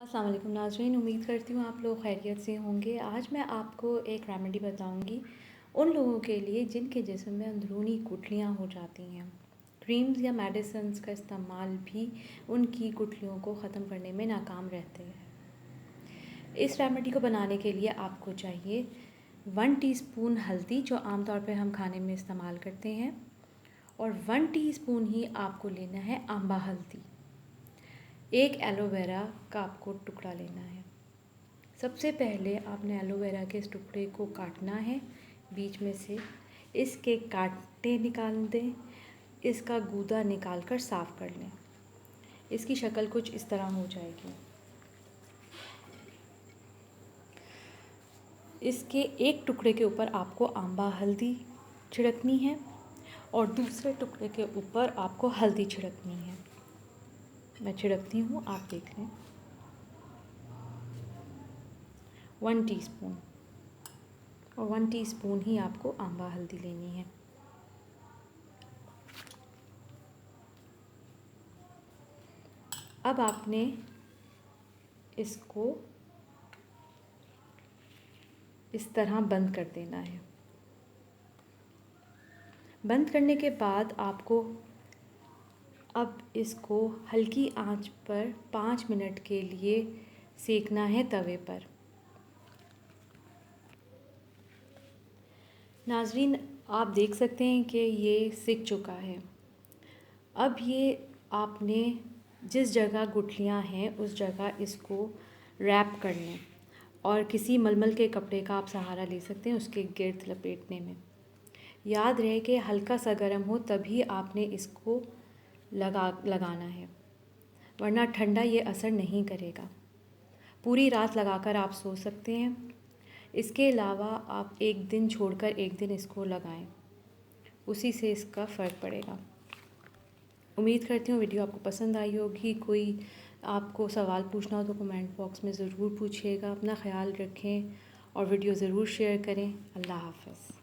अस्सलाम वालेकुम नाज़रीन, उम्मीद करती हूँ आप लोग खैरियत से होंगे। आज मैं आपको एक रेमेडी बताऊँगी उन लोगों के लिए जिनके जिस्म में अंदरूनी गुठलियाँ हो जाती हैं। क्रीम्स या मेडिसिन्स का इस्तेमाल भी उनकी गुठलियों को ख़त्म करने में नाकाम रहते हैं। इस रेमेडी को बनाने के लिए आपको चाहिए 1 टीस्पून हल्दी, जो आमतौर पर हम खाने में इस्तेमाल करते हैं, और 1 टीस्पून ही आपको लेना है आंबा हल्दी। एक एलोवेरा का आपको टुकड़ा लेना है। सबसे पहले आपने एलोवेरा के इस टुकड़े को काटना है बीच में से। इसके कांटे निकाल दें, इसका गूदा निकाल कर साफ़ कर लें। इसकी शक्ल कुछ इस तरह हो जाएगी। इसके एक टुकड़े के ऊपर आपको आंबा हल्दी छिड़कनी है और दूसरे टुकड़े के ऊपर आपको हल्दी छिड़कनी है। मैं छिड़कती हूँ, आप देख लें। 1 टीस्पून, और 1 टीस्पून ही आपको आंबा हल्दी लेनी है। अब आपने इसको इस तरह बंद कर देना है। बंद करने के बाद आपको अब इसको हल्की आंच पर 5 मिनट के लिए सेकना है तवे पर। नाज़रीन, आप देख सकते हैं कि ये सिक चुका है। अब ये आपने जिस जगह गुठलियाँ हैं उस जगह इसको रैप कर लें और किसी मलमल के कपड़े का आप सहारा ले सकते हैं उसके गिर्द लपेटने में। याद रहे कि हल्का सा गर्म हो तभी आपने इसको लगाना है, वरना ठंडा ये असर नहीं करेगा। पूरी रात लगाकर आप सो सकते हैं। इसके अलावा आप एक दिन छोड़कर एक दिन इसको लगाएं, उसी से इसका फ़र्क पड़ेगा। उम्मीद करती हूँ वीडियो आपको पसंद आई होगी। कोई आपको सवाल पूछना हो तो कमेंट बॉक्स में ज़रूर पूछिएगा। अपना ख्याल रखें और वीडियो ज़रूर शेयर करें। अल्लाह हाफ़िज़।